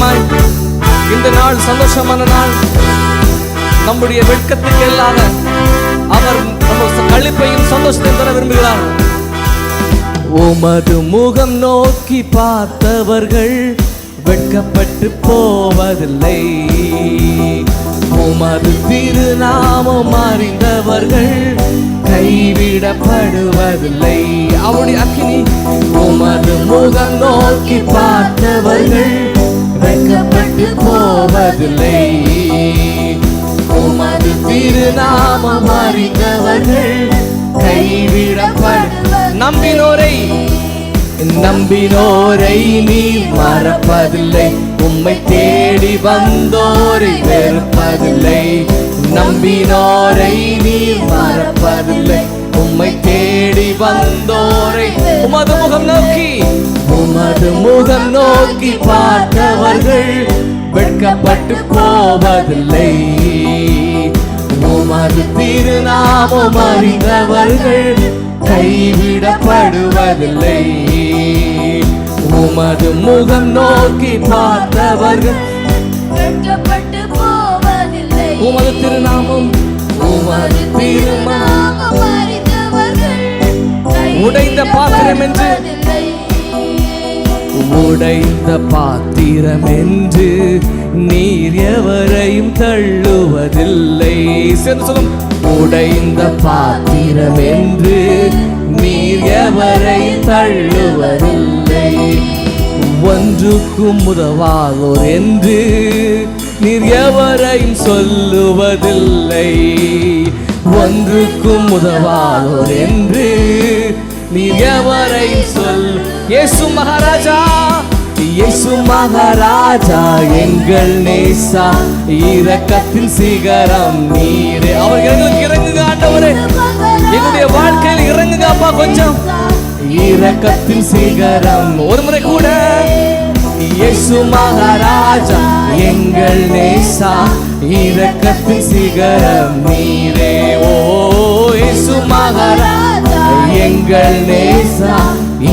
நிச்சயமாய் இந்த நாள் சந்தோஷமான நாள். நம்முடைய வெட்கத்துக்கு இல்லாத அவர் நம்ம களிப்பையும் சந்தோஷத்தையும் தர விரும்புகிறார். உமது முகம் நோக்கி பார்த்தவர்கள் வெட்கப்பட்டு போவதில்லை. உமது திருநாமம் அறிந்தவர்கள் கைவிடப்படுவதில்லை. அவருடைய அக்கினி. உமது முகம் நோக்கி பார்த்தவர்கள் வெட்கப்பட்டு போவதில்லை. உமது திருநாமம் அறிந்தவர்கள் கைவிடப்படு. நம்பினோரை நீர் மறப்பதில்லை. உம்மை தேடி வந்தோரை வெறுப்பதில்லை. நம்பினோரை நீர் மறப்பதில்லை. உம்மை தேடி வந்தோரை உமது முகம் நோக்கி பார்த்தவர்கள் வெட்கப்பட்டு போவதில்லை. உமது திருநாமம் அறிந்தவர்கள் கைவிடப்படுவதில்லை. உமது முகம் நோக்கி பார்த்தவர்கள் வெட்கப்பட்டு போவதில்லை. உமது திருநாமம் அறிந்தவர்கள் உடைந்த பாத்திரம் என்று நீர் எவரையும் தள்ளுவதில்லை. உடைந்த பாத்திரம் என்று நீர் எவரையும் தள்ளுவதில்லை. ஒன்றுக்கும் உதவாதோர் என்று நீர் எவரையும் சொல்லுவதில்லை. ஒன்றுக்கும் உதவாதோர் என்று நீர் எவரையும் இயேசு மகாராஜா, இயேசு மகாராஜா எங்கள் நேசா, இரக்கத்தின் சிகரம் நீரே. அவர் எங்களுக்கு இறங்குங்க ஆண்டவரே, எங்களுடைய வாழ்க்கையில் இறங்குங்க அப்பா கொஞ்சம். இரக்கத்தின் சிகரம் ஒரு முறை கூட. இயேசு மகாராஜா எங்கள் நேசா, இரக்கத்தின் சிகரம் நீரே. ஓ இயேசு மகாராஜா எங்கள் நேசா,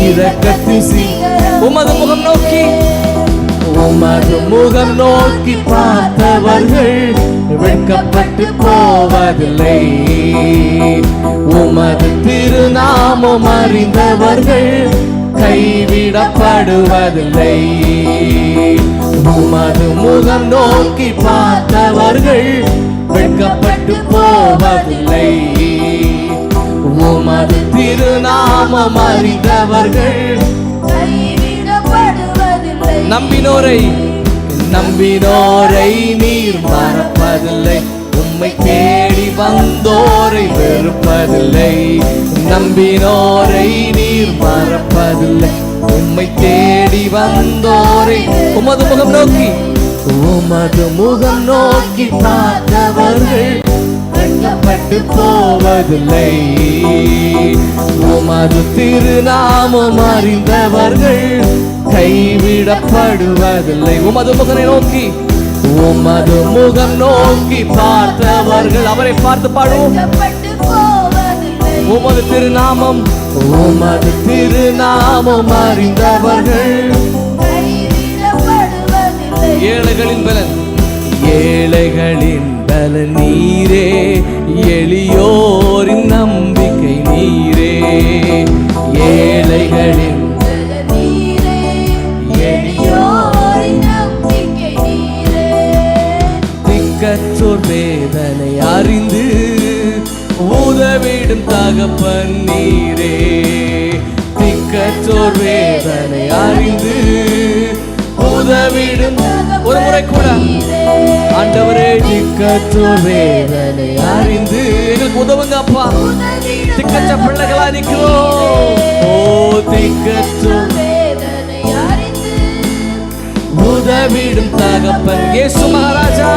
இரக்கத்தின் சிகரம். உமது முகம் நோக்கி பார்த்தவர்கள் வெட்கப்பட்டு போவதில்லை. உமது திருநாமம் அறிந்தவர்கள் கைவிடப்படுவதில்லை. உமது முகம் நோக்கி பார்த்தவர்கள் வெட்கப்பட்டு போவதில்லை. உமது திருநாமம் அறிந்தவர்கள் கைவிடப்படுவதில்லை. நம்பினோரை நீர் மறப்பதில்லை. உம்மை தேடி வந்தோரை வெறுப்பதில்லை. நம்பினோரை நீர் மறப்பதில்லை. உம்மை தேடி வந்தோரை உமது முகம் நோக்கி பார்த்தவர்கள் வெட்கப்பட்டு போவதில்லை. உமது திருநாமம் அறிந்தவர்கள் கைவிடப்படுவதில்லை. உமது முகம் நோக்கி பார்த்தவர்கள் அவரை பார்த்து பாடுவோம். உமது திருநாமம் அறிந்தவர்கள் ஏழைகளின் பலன் நீரே, எளியோரின் நம்பிக்கை நீரே. ஏழைகளின் திக்கற்றோர் வேதனை அறிந்து உதவிடும் தகப்பன் நீரே. திக்கற்றோர் வேதனை அறிந்து உதவிடும் ஒரு முறை கூட ஆண்டவரே. திக்கற்றோர் வேதனை அறிந்து எங்களுக்கு உதவுங்க அப்பா. திக்கற்ற பிள்ளைகளா இருக்கிறோம். ஓ திக்கற்றோர் வேதனை அறிந்து உதவிடும் தகப்பன் இயேசு மகாராஜா.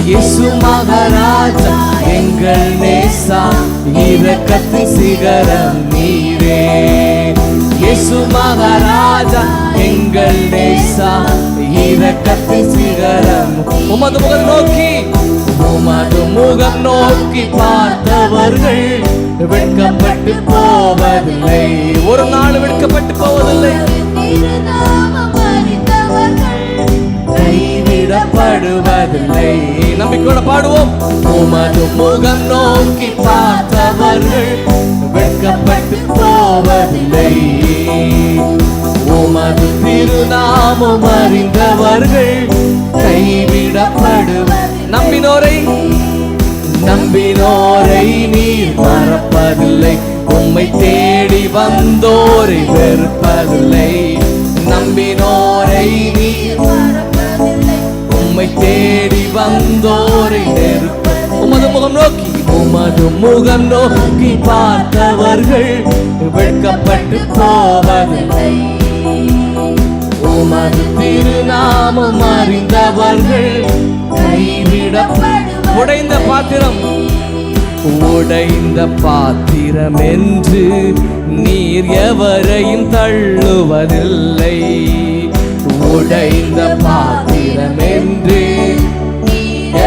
இயேசு மகாராஜா எங்கள் நேசா, இரக்கத்தின் சிகரம் நீரே. இயேசு மகாராஜா எங்கள் நேசா, இரக்கத்தின் சிகரம். உமது முகம் நோக்கி பார்த்தவர்கள் வெட்கப்பட்டு போவதில்லை. ஒரு நாள் வெட்கப்பட்டு போவதில்லை. நம்பிக்கையோட பாடுவோம். உமது முகம் நோக்கி பார்த்தவர்கள் வெட்கப்பட்டு போவதில்லை. உமது திருநாமம் அறிந்தவர்கள் கைவிடப்படுவர். நம்பினோரை நீர் மறப்பதில்லை. உம்மை தேடி வந்தோரை வெறுப்பதில்லை. நம்பினோரை நீர் மறப்பதில்லை. உம்மை தேடி வந்தோரை வெறுப்பதில்லை. உமது முகம் நோக்கி பார்த்தவர்கள் வெட்கப்பட்டு போவதில்லை. உமது திருநாமம் அறிந்தவர்கள் கைவிடப்படுவர். உடைந்த பாத்திரம் என்று நீர் எவரையும் தள்ளுவதில்லை. உடைந்த பாத்திரம் என்று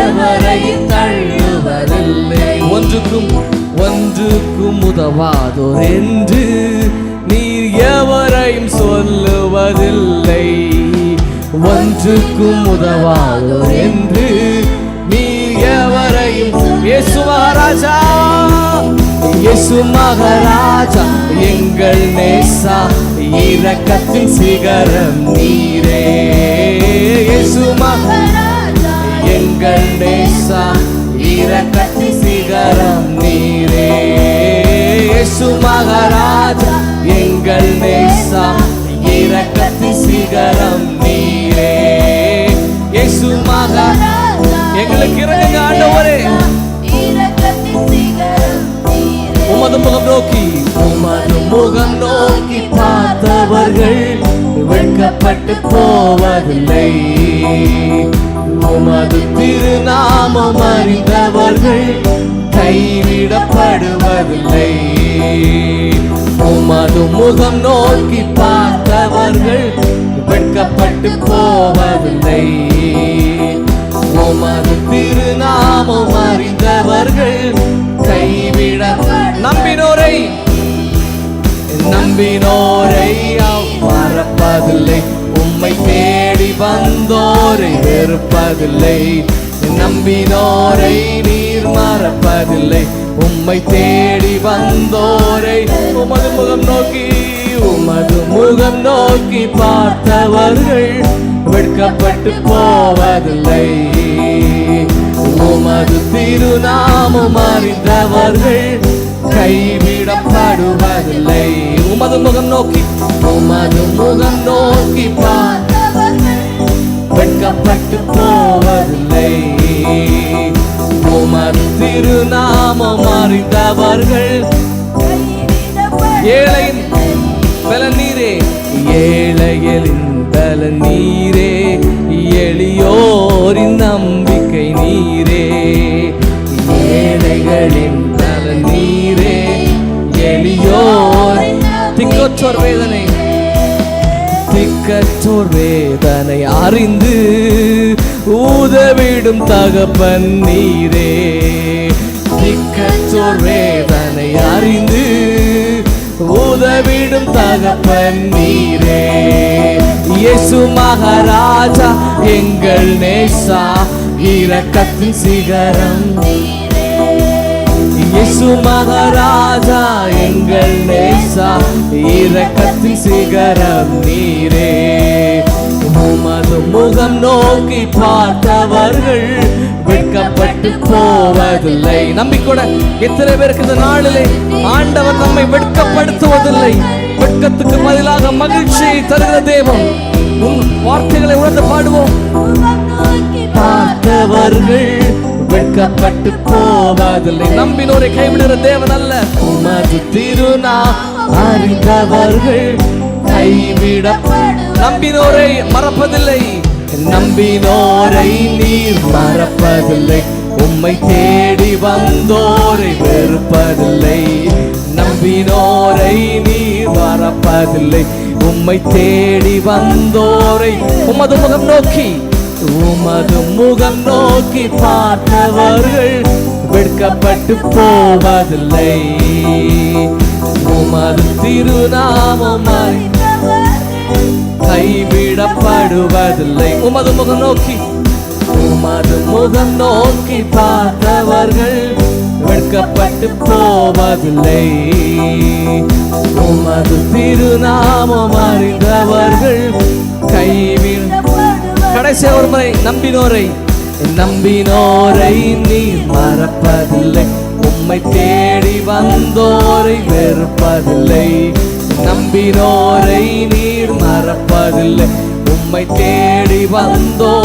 எவரையும் தள்ளுவதில்லை. ஒன்றுக்கும் உதவாதோர் என்று நீர் எவரையும் சொல்லுவதில்லை. ஒன்றுக்கும் உதவாதோர் என்று நீர் எவரையும். இயேசு மகாராஜா எங்கள் நேசா, இரக்கத்தின் சிகரம் நீரே. இயேசு மகாராஜா எங்கள் நேசா, இரக்கத்தின் சிகரம் நீரே. இயேசு மகாராஜா எங்கள் நேசா, இரக்கத்தின் சிகரம் நீரே. இயேசு மகாராஜா எங்களுக்கு இறங்குங்க ஆண்டவரே. உமது முகம் நோக்கி பார்த்தவர்கள் வெட்கப்பட்டு போவதில்லை. உமது திருநாமம் அறிந்தவர்கள் கைவிடப்படுவதில்லை. உமது முகம் நோக்கி பார்த்தவர்கள் வெட்கப்பட்டு போவதில்லை. உமது திருநாமம் அறிந்தவர்கள் கைவிட. நம்பினோரை மறப்பதில்லை. உம்மை தேடி வந்தோரை வெறுப்பதில்லை. நம்பினோரை நீர் மறப்பதில்லை. உம்மை தேடி வந்தோரை உமது முகம் நோக்கி பார்த்தவர்கள் வெட்கப்பட்டு போவதில்லை. உமது திருநாமம் அறிந்தவர்கள் கைவிடப்படுவதில்லை. உமது முகம் நோக்கி பார்த்தவர்கள் வெட்கப்பட்டு போவதில்லை. உமது திருநாமம் அறிந்தவர்கள். ஏழையின் பலன் நீரே, ஏழைகளின் பலன் நீரே, எளியோரின் நம்பிக்கை நீரே. ஏழைகளின் பலன் நீரே, எளியோர். திக்கற்றோர் வேதனை அறிந்து உதவிடும் தகப்பன் நீரே. திக்கற்றோர் வேதனை அறிந்து உதவிடும் தகப்பன் நீரே. இயேசு மகாராஜா எங்கள் நேசா, இரக்கத்தின் சிகரம் நீரே. இயேசு மகாராஜா எங்கள் நேசா, இரக்கத்தின் சிகரம் நீரே. உமது முகம் நோக்கி பார்த்தவர்கள் வெட்கப்பட்டு போவதில்லை. நம்பிக்கூட எத்தனை பேருக்கு இந்த நாளிலே ஆண்டவர் நம்மை வெட்கப்படுத்துவதில்லை. வெட்கத்துக்கு பதிலாக மகிழ்ச்சியை தருகிற தேவன். உன் வார்த்தைகளை உணர்ந்து பாடுவோம். பார்த்தவர்கள் வெட்கப்பட்டு போவதில்லை. நம்பினோரை கைவிடுகிற தேவன் அல்ல. உமது திருநாமம் அறிந்தவர்கள் கைவிடப்படும். நம்பினோரை மறப்பதில்லை. நம்பினோரை நீர் மறப்பதில்லை. உம்மை தேடி வந்தோரை வெறுப்பதில்லை. நம்பினோரை நீர் மறப்பதில்லை. உம்மை தேடி வந்தோரை உமது முகம் நோக்கி பார்த்தவர்கள் வெட்கப்பட்டு போவதில்லை. உமது திருநாமம் கைவிடப்படுவதில்லை. உமது முகம் உமது முகம் நோக்கி பார்த்தவர்கள் வெட்கப்பட்டு போவதில்லை. உமது திருநாமம் அறிந்தவர்கள் கைவிட. கடைசி ஒரு முறை, நம்பினோரை நீர் மறப்பதில்லை. உம்மை தேடி வந்தோரை வெறுப்பதில்லை. நம்பினோரை நீர் மறப்பதில்லை. உம்மை தேடி வந்தோ